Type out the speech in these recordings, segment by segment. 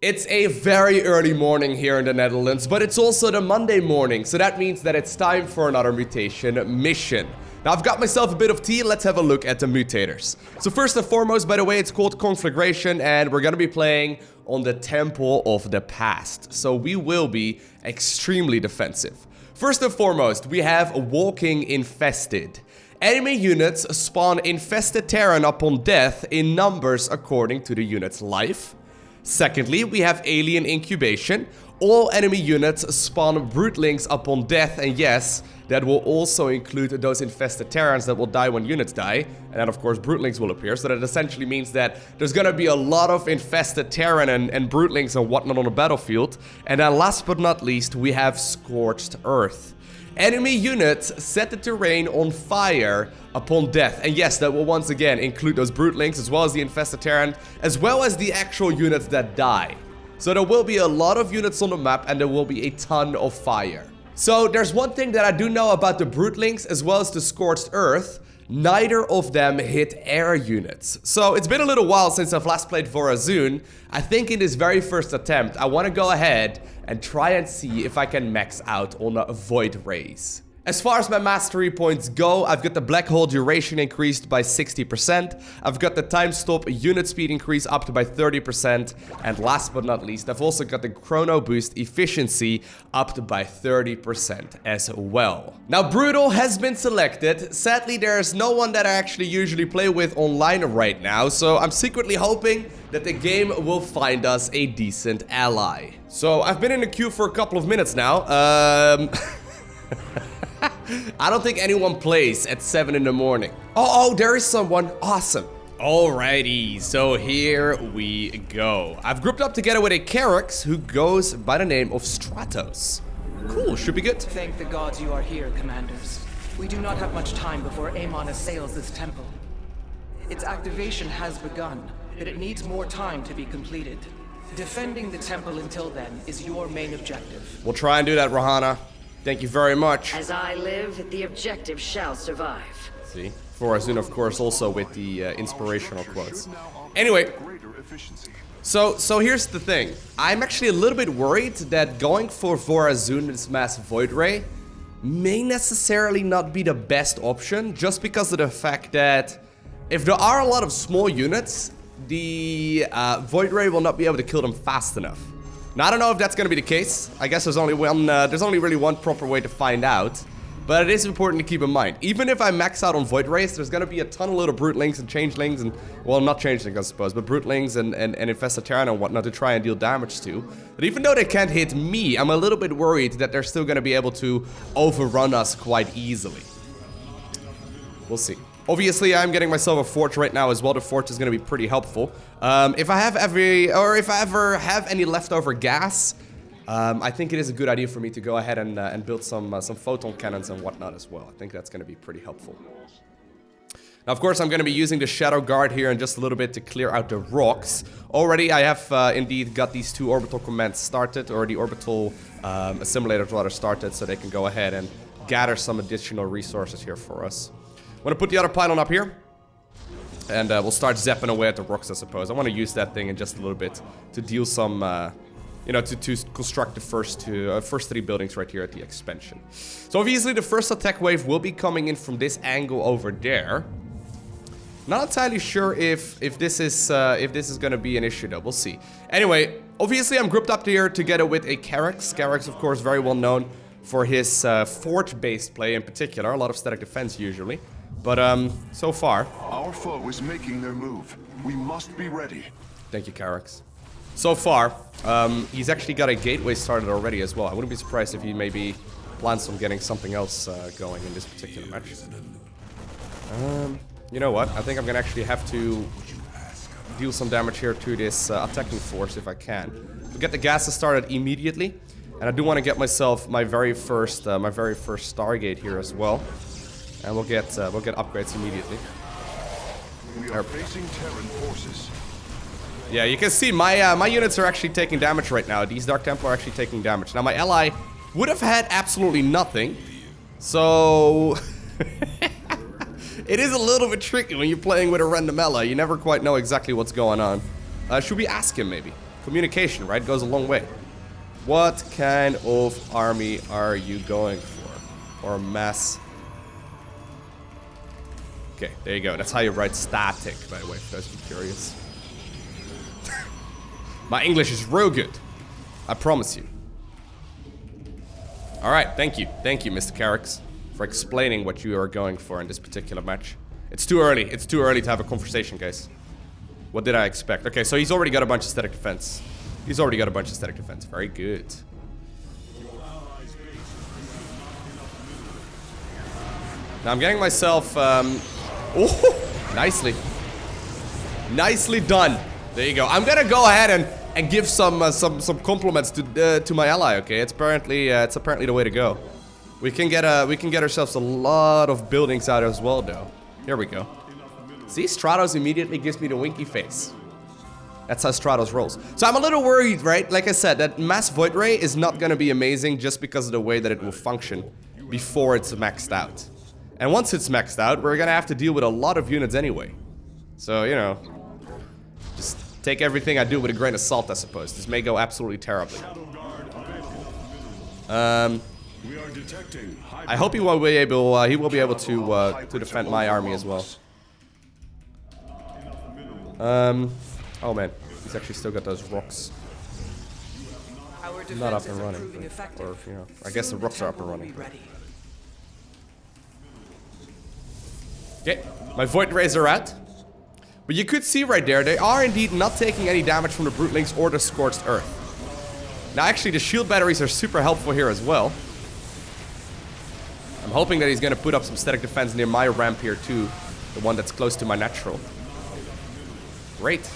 It's a very early morning here in the Netherlands, but it's also the Monday morning, so that means that it's time for another mutation mission. Now, I've got myself a bit of tea, let's have a look at the mutators. So first and foremost, by the way, it's called Conflagration, and we're gonna be playing on the Temple of the Past. So we will be extremely defensive. First and foremost, we have Walking Infested. Enemy units spawn Infested Terran upon death in numbers according to the unit's life. Secondly, we have Alien Incubation. All enemy units spawn Broodlings upon death, and yes, that will also include those Infested Terrans that will die when units die. And then of course Broodlings will appear, so that essentially means that there's gonna be a lot of Infested Terran and Broodlings and whatnot on the battlefield. And then last but not least, we have Scorched Earth. Enemy units set the terrain on fire upon death. And yes, that will once again include those Broodlings as well as the Infested Terran, as well as the actual units that die. So there will be a lot of units on the map and there will be a ton of fire. So there's one thing that I do know about the Broodlings as well as the Scorched Earth. Neither of them hit air units. So it's been a little while since I've last played Vorazun. I think in this very first attempt, I want to go ahead and try and see if I can max out on a Void Rays. As far as my mastery points go, I've got the black hole duration increased by 60%. I've got the time stop unit speed increase up to by 30%. And last but not least, I've also got the chrono boost efficiency up to by 30% as well. Now, Brutal has been selected. Sadly, there's no one that I actually usually play with online right now. So I'm secretly hoping that the game will find us a decent ally. So I've been in the queue for a couple of minutes now. I don't think anyone plays at 7 in the morning. Oh, there is someone. Awesome. Alrighty, so here we go. I've grouped up together with a Charax who goes by the name of Stratos. Cool, should be good. Thank the gods you are here, commanders. We do not have much time before Amon assails this temple. Its activation has begun, but it needs more time to be completed. Defending the temple until then is your main objective. We'll try and do that, Rahana. Thank you very much. As I live, the objective shall survive. See? Vorazun, of course, also with the inspirational quotes. Anyway, so here's the thing. I'm actually a little bit worried that going for Vorazun's Mass Void Ray may necessarily not be the best option, just because of the fact that if there are a lot of small units, the Void Ray will not be able to kill them fast enough. Now, I don't know if that's going to be the case. I guess there's only really one proper way to find out. But it is important to keep in mind. Even if I max out on Void Rays, there's going to be a ton of little Broodlings and Changelings and... Well, not Changelings, I suppose, but Broodlings and Infested Terran and whatnot to try and deal damage to. But even though they can't hit me, I'm a little bit worried that they're still going to be able to overrun us quite easily. We'll see. Obviously, I'm getting myself a forge right now as well. The forge is going to be pretty helpful. If I ever have any leftover gas, I think it is a good idea for me to go ahead and build some photon cannons and whatnot as well. I think that's going to be pretty helpful. Now, of course, I'm going to be using the Shadow Guard here in just a little bit to clear out the rocks. Already, I have indeed got these two orbital commands started, or the orbital assimilators rather started, so they can go ahead and gather some additional resources here for us. I'm gonna put the other pylon up here, and we'll start zapping away at the rocks, I suppose. I want to use that thing in just a little bit to deal some, you know, to construct the first three buildings right here at the expansion. So obviously the first attack wave will be coming in from this angle over there. Not entirely sure if this is gonna be an issue though. We'll see. Anyway, obviously I'm grouped up here together with a Charax. Charax, of course, very well known for his fort-based play in particular. A lot of static defense usually. But, so far... Our foe is making their move. We must be ready. Thank you, Charax. So far, he's actually got a gateway started already as well. I wouldn't be surprised if he maybe plans on getting something else going in this particular match. You know what? I think I'm gonna actually have to deal some damage here to this attacking force if I can. We'll get the gases started immediately. And I do want to get myself my very first Stargate here as well. And we'll get upgrades immediately. We are facing Terran forces. Yeah, you can see my units are actually taking damage right now. These Dark Templar are actually taking damage. Now my ally would have had absolutely nothing. So it is a little bit tricky when you're playing with a random ally. You never quite know exactly what's going on. Should we ask him maybe? Communication, right? Goes a long way. What kind of army are you going for? Or mass? Okay, there you go. That's how you write static, by the way, for those who are curious. My English is real good. I promise you. Alright, thank you. Thank you, Mr. Carrix, for explaining what you are going for in this particular match. It's too early. It's too early to have a conversation, guys. What did I expect? Okay, so he's already got a bunch of static defense. He's already got a bunch of static defense. Very good. Now I'm getting myself... oh, nicely. Nicely done. There you go. I'm gonna go ahead and give some compliments to my ally. Okay, it's apparently the way to go. We can get ourselves a lot of buildings out as well, though. Here we go. See, Stratos immediately gives me the winky face. That's how Stratos rolls. So I'm a little worried, right? Like I said, that Mass Void Ray is not gonna be amazing just because of the way that it will function before it's maxed out. And once it's maxed out, we're gonna have to deal with a lot of units anyway. So, you know, just take everything I do with a grain of salt, I suppose. This may go absolutely terribly. I hope he will be able to defend my army as well. Oh man, he's actually still got those rocks. Not up and running, but, or you know, I guess the rocks are up and running. Okay, my Void Rays are out. But you could see right there, they are indeed not taking any damage from the Broodlings or the Scorched Earth. Now actually the shield batteries are super helpful here as well. I'm hoping that he's gonna put up some static defense near my ramp here too. The one that's close to my natural. Great.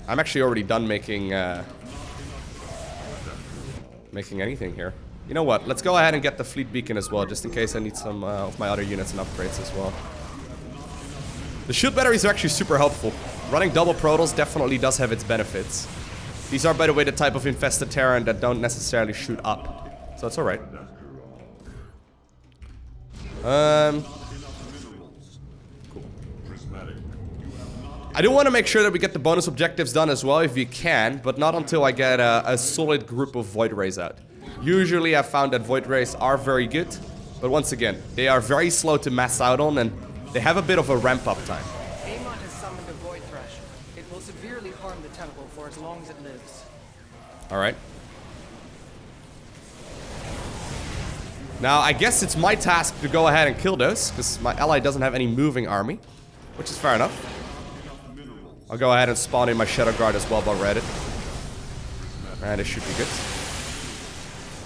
I'm actually already done making anything here. You know what? Let's go ahead and get the fleet beacon as well, just in case I need some of my other units and upgrades as well. The shield batteries are actually super helpful. Running double Protoss definitely does have its benefits. These are, by the way, the type of Infested Terran that don't necessarily shoot up. So it's alright. I do want to make sure that we get the bonus objectives done as well, if we can, but not until I get a solid group of Void Rays out. Usually I've found that Void Rays are very good, but once again, they are very slow to mass out on, and they have a bit of a ramp-up time. Amon has summoned a Void Thresh. It will severely harm the temple for as long as it lives. Alright. Now, I guess it's my task to go ahead and kill those, because my ally doesn't have any moving army, which is fair enough. I'll go ahead and spawn in my Shadow Guard as well while we're at it. And it should be good.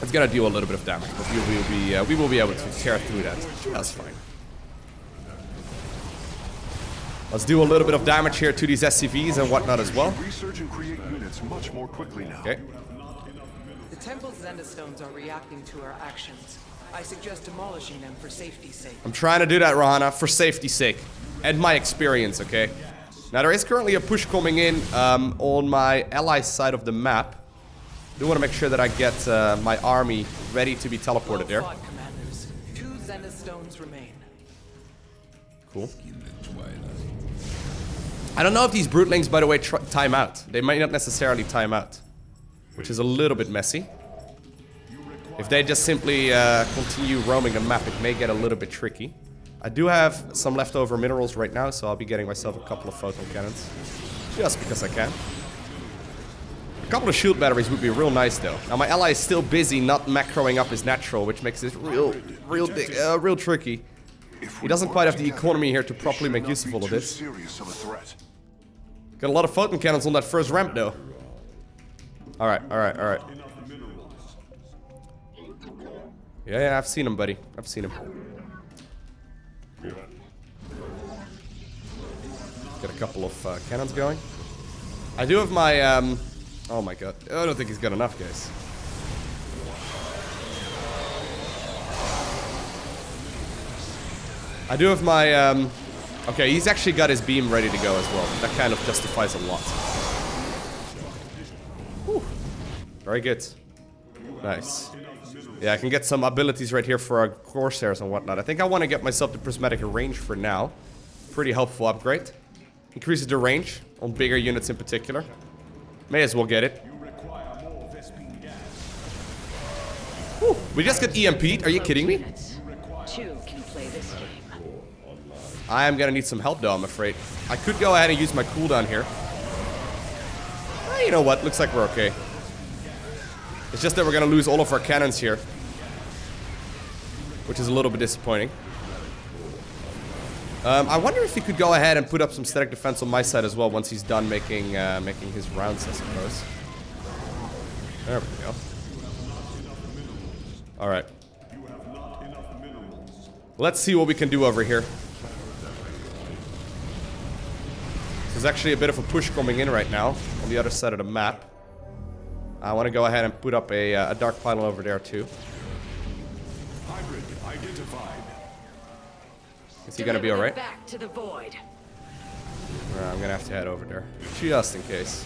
It's gonna deal a little bit of damage, but we will be able to tear through that. That's fine. Let's do a little bit of damage here to these SCVs and whatnot as well. Research and create units much more quickly now. Okay. The Temple's Zendastones are reacting to our actions. I suggest demolishing them for safety's sake. I'm trying to do that, Rahana, for safety's sake. And my experience, okay? Now, there is currently a push coming in on my ally side of the map. I do want to make sure that I get my army ready to be teleported there. Well fought, commanders. 2 Zendastones remain. Cool. I don't know if these Broodlings, by the way, time out. They might not necessarily time out, which is a little bit messy. If they just simply continue roaming the map, it may get a little bit tricky. I do have some leftover minerals right now, so I'll be getting myself a couple of photon cannons. Just because I can. A couple of shield batteries would be real nice, though. Now, my ally is still busy not macroing up his natural, which makes this real tricky. He doesn't quite have the economy here to properly make use of all of this. Got a lot of photon cannons on that first ramp, though. Alright. Yeah, I've seen him, buddy. I've seen him. Got a couple of cannons going. I do have my, oh my god. I don't think he's got enough, guys. I do have my, okay, he's actually got his beam ready to go as well. That kind of justifies a lot. Whew. Very good. Nice. Yeah, I can get some abilities right here for our Corsairs and whatnot. I think I want to get myself the Prismatic Range for now. Pretty helpful upgrade. Increases the range On bigger units in particular. May as well get it. Whew, we just got EMP'd. Are you kidding me? Two can play this game. I am gonna need some help though, I'm afraid. I could go ahead and use my cooldown here. You know what? Looks like we're okay. It's just that we're gonna lose all of our cannons here, which is a little bit disappointing. I wonder if he could go ahead and put up some static defense on my side as well once he's done making his rounds, I suppose. There we go. Alright. Let's see what we can do over here. There's actually a bit of a push coming in right now on the other side of the map. I want to go ahead and put up a dark pylon over there too. Hybrid identified. Is he gonna be alright? Back to the void. I'm gonna have to head over there, just in case.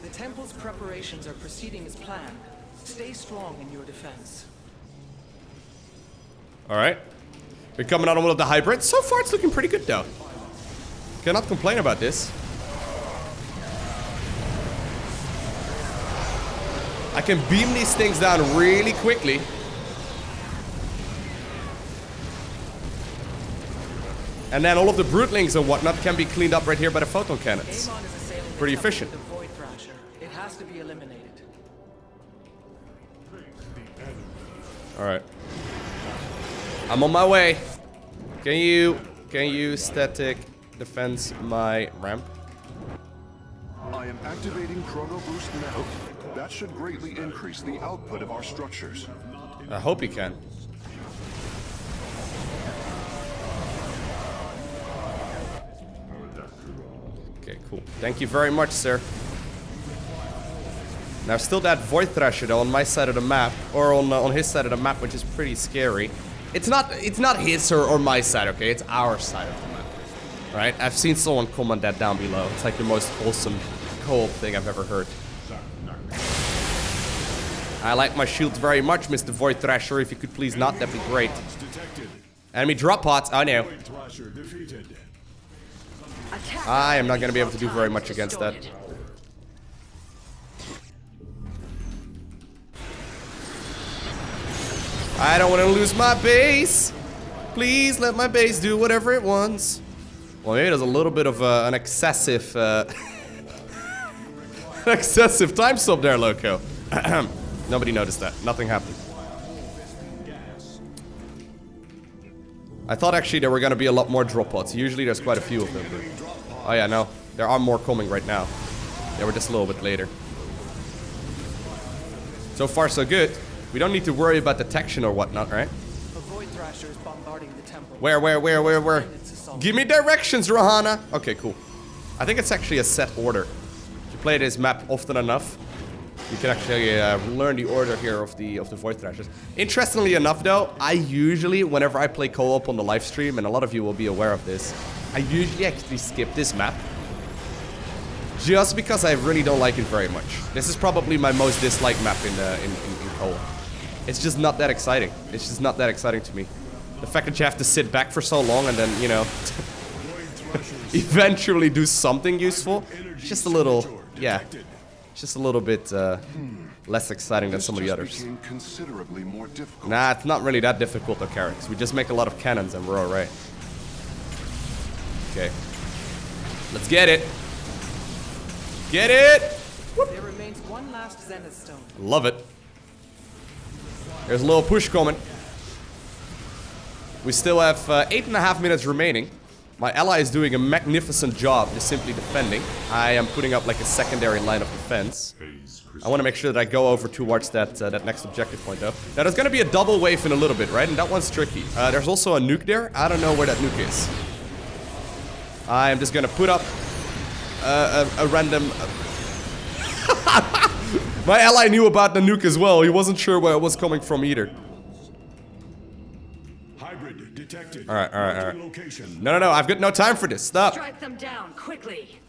The temple's preparations are proceeding as planned. Stay strong in your defense. Alright. We're coming out on one of the hybrids. So far it's looking pretty good though. Cannot complain about this. I can beam these things down really quickly. And then all of the Broodlings and whatnot can be cleaned up right here by the photon cannons. Amon is assailing the Pretty temple efficient. with the Void Thrasher. It has to be eliminated. Alright. I'm on my way. Can you static defense my ramp? I am activating Chrono Boost now. That should greatly increase the output of our structures. I hope he can. Okay, cool. Thank you very much, sir. Now, still that Void Thrasher though on my side of the map, or on his side of the map, which is pretty scary. It's not his or my side, okay? It's our side of the map, right? I've seen someone comment that down below. It's like the most wholesome co-op thing I've ever heard. I like my shields very much, Mr. Void Thrasher. If you could please not, that'd be great. Enemy drop pods. I know. I am not going to be able to do very much against that. I don't want to lose my base. Please let my base do whatever it wants. Well, maybe there's a little bit of an excessive, excessive time stop there, Lowko. Nobody noticed that. Nothing happened. I thought actually there were going to be a lot more drop pods. Usually there's quite a few of them. But... Oh yeah, no. There are more coming right now. They were just a little bit later. So far, so good. We don't need to worry about detection or whatnot, right? A Void Thrasher is bombarding the temple. Where? Give me directions, Rohana! Okay, cool. I think it's actually a set order. If you play this map often enough, you can actually learn the order here of the Void Thrashers. Interestingly enough, though, I usually, whenever I play co-op on the live stream, and a lot of you will be aware of this, I usually actually skip this map. Just because I really don't like it very much. This is probably my most disliked map in co-op. It's just not that exciting. It's just not that exciting to me. The fact that you have to sit back for so long and then, you know, eventually do something useful, it's just a little, yeah, just a little bit less exciting than some of the others. Considerably more difficult. Nah, it's not really that difficult, though, Carrix. We just make a lot of cannons and we're alright. Okay. Let's get it. Get it! Whoop. There remains one last Zenith Stone. Love it. There's a little push coming. We still have 8.5 minutes remaining. My ally is doing a magnificent job just simply defending. I am putting up like a secondary line of defense. I want to make sure that I go over towards that next objective point though. Now there's going to be a double wave in a little bit, right? And that one's tricky. There's also a nuke there. I don't know where that nuke is. I am just going to put up a random... My ally knew about the nuke as well. He wasn't sure where it was coming from either. Hybrid detected. All right. No. I've got no time for this. Stop. Strike them down quickly.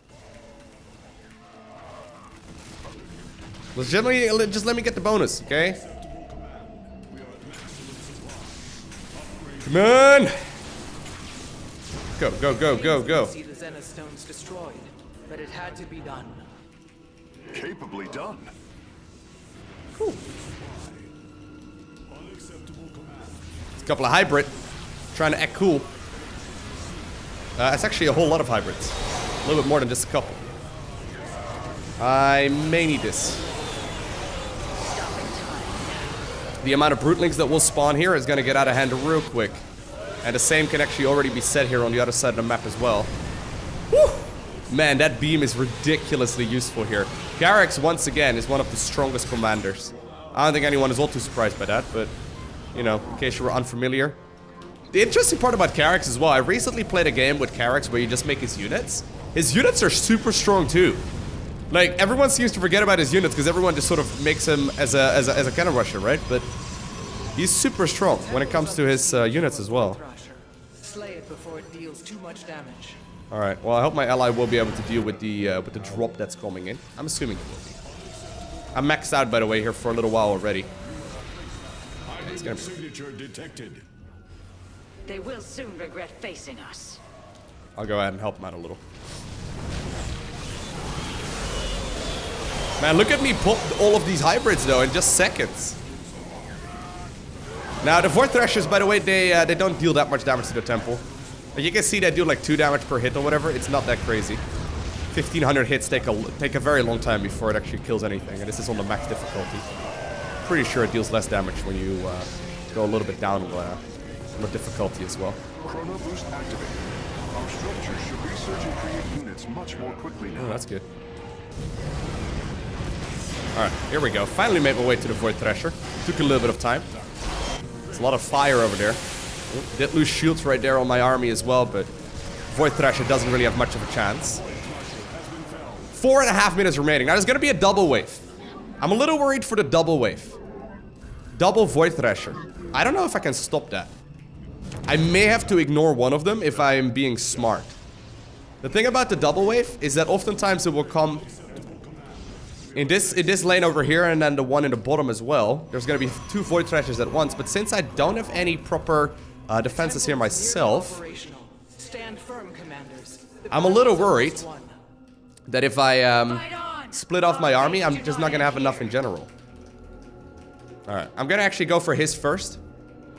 Just let me get the bonus, okay? Come on. Go, go, go, go, go. See the Zena stones destroyed, but it had to be done. Capably done. Cool. It's a couple of hybrid. Trying to act cool. It's actually a whole lot of hybrids. A little bit more than just a couple. I may need this. The amount of Broodlings that will spawn here is going to get out of hand real quick. And the same can actually already be set here on the other side of the map as well. Woo! Man, that beam is ridiculously useful here. Garrix, once again, is one of the strongest commanders. I don't think anyone is all too surprised by that, but, you know, in case you were unfamiliar. The interesting part about Garrix as well, I recently played a game with Garrix where you just make his units. His units are super strong too. Like, everyone seems to forget about his units because everyone just sort of makes him as a cannon rusher, right? But he's super strong when it comes to his units as well. Slay it before it deals too much damage. All right. Well, I hope my ally will be able to deal with the drop that's coming in. I'm assuming it will be. I'm maxed out, by the way, here for a little while already. It's gonna be... Signature detected. They will soon regret facing us. I'll go ahead and help him out a little. Man, look at me pop all of these hybrids though in just seconds. Now the Void Thrashers, by the way, they don't deal that much damage to the temple. Like, you can see they do like 2 damage per hit or whatever. It's not that crazy. 1500 hits take a very long time before it actually kills anything, and this is on the max difficulty. Pretty sure it deals less damage when you go a little bit down on the difficulty as well. Chrono boost activated. Our structure should research and create units much more quickly now. Oh, that's good. Alright, here we go. Finally made my way to the Void Thrasher. Took a little bit of time. There's a lot of fire over there. Did lose shields right there on my army as well, but Void Thrasher doesn't really have much of a chance. 4.5 minutes remaining. Now there's gonna be a double wave. I'm a little worried for the double wave. Double Void Thrasher. I don't know if I can stop that. I may have to ignore one of them if I'm being smart. The thing about the double wave is that oftentimes it will come in this lane over here, and then the one in the bottom as well. There's gonna be 2 Void Thrashers at once, but since I don't have any proper defenses here myself, Stand firm, commanders. I'm a little worried that if I split off my army, I'm just not gonna have enough in general. Alright, I'm gonna actually go for his first.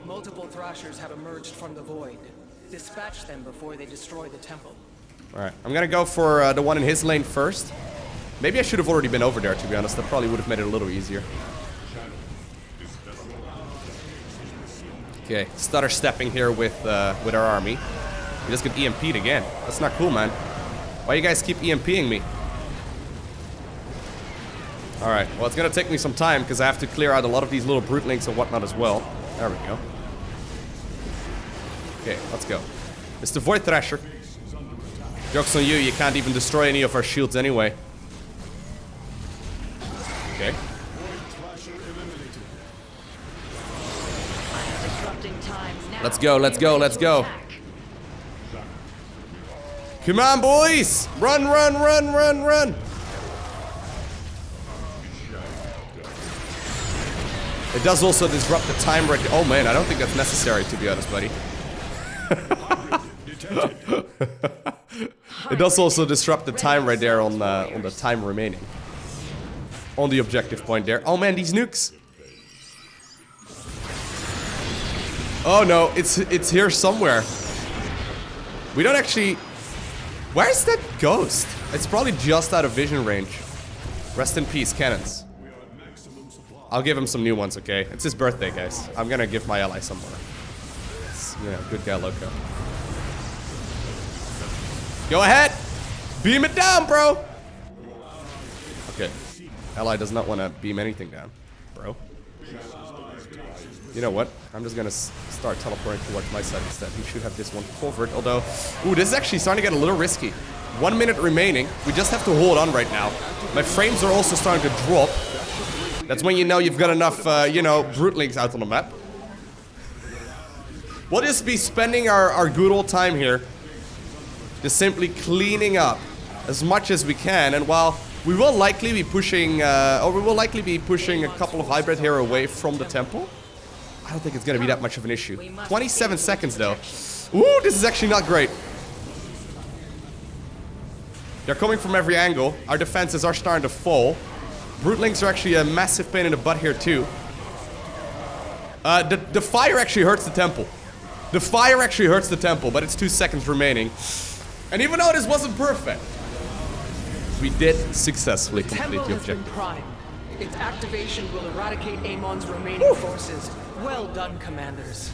Multiple Thrashers have emerged from the void. Dispatch them before they destroy the temple. Alright, I'm gonna go for the one in his lane first. Maybe I should have already been over there, to be honest. That probably would have made it a little easier. Okay, stutter stepping here with our army. We just get EMP'd again. That's not cool, man. Why you guys keep EMPing me? Alright, well, it's gonna take me some time because I have to clear out a lot of these little Broodlings and whatnot as well. There we go. Okay, let's go. Mr. Void Thrasher. Joke's on you, you can't even destroy any of our shields anyway. Okay. Let's go, let's go, let's go. Come on, boys! Run, run, run, run, run! It does also disrupt the time rate. Oh man, I don't think that's necessary, to be honest, buddy. It does also disrupt the time right there on the time remaining. On the objective point there. Oh man, these nukes. Oh no, it's here somewhere. We don't actually... Where's that ghost? It's probably just out of vision range. Rest in peace, cannons. I'll give him some new ones, okay? It's his birthday, guys. I'm gonna give my ally some more. It's, you know, good guy Lowko. Go ahead! Beam it down, bro! Okay. Ally does not want to beam anything down, bro. You know what? I'm just gonna start teleporting towards my side instead. He should have this one covered, although... Ooh, this is actually starting to get a little risky. 1 minute remaining. We just have to hold on right now. My frames are also starting to drop. That's when you know you've got enough, you know, Broodlings out on the map. We'll just be spending our good old time here. Just simply cleaning up as much as we can. And while we will likely be pushing, a couple of hybrid here away from the temple, I don't think it's going to be that much of an issue. 27 seconds though. Ooh, this is actually not great. They're coming from every angle. Our defenses are starting to fall. Broodlings are actually a massive pain in the butt here too. The fire actually hurts the temple. The fire actually hurts the temple, but it's 2 seconds remaining. And even though this wasn't perfect, we did successfully complete the objective. Primed. Its activation will eradicate Amon's remaining forces. Well done, commanders.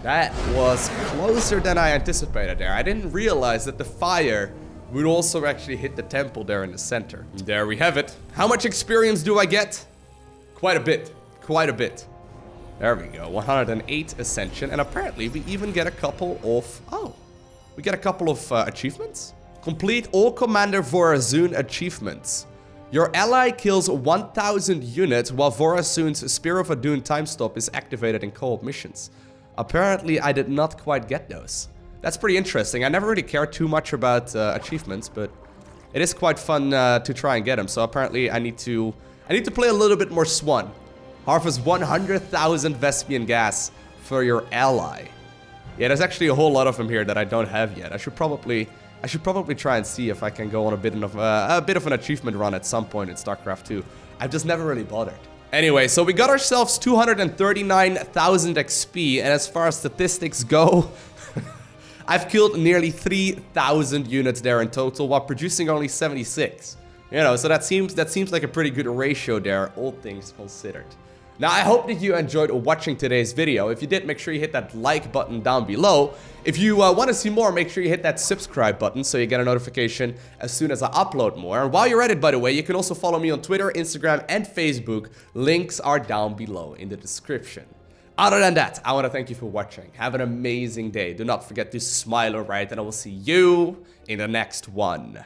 That was closer than I anticipated there. I didn't realize that the fire would also actually hit the temple there in the center. There we have it. How much experience do I get? Quite a bit. Quite a bit. There we go. 108 Ascension. And apparently we even get a couple of... Oh. We get a couple of achievements. Complete all Commander Vorazun achievements. Your ally kills 1,000 units while Vorazun's Spear of Adun time stop is activated in co-op missions. Apparently, I did not quite get those. That's pretty interesting. I never really cared too much about achievements, but it is quite fun to try and get them. So apparently, I need to play a little bit more Swan. Harvest 100,000 Vespian gas for your ally. Yeah, there's actually a whole lot of them here that I don't have yet. I should probably try and see if I can go on a bit of an achievement run at some point in StarCraft 2. I've just never really bothered. Anyway, so we got ourselves 239,000 XP, and as far as statistics go, I've killed nearly 3,000 units there in total while producing only 76. You know, so that seems like a pretty good ratio there, all things considered. Now, I hope that you enjoyed watching today's video. If you did, make sure you hit that like button down below. If you want to see more, make sure you hit that subscribe button so you get a notification as soon as I upload more. And while you're at it, by the way, you can also follow me on Twitter, Instagram, and Facebook. Links are down below in the description. Other than that, I want to thank you for watching. Have an amazing day. Do not forget to smile, alright? And I will see you in the next one.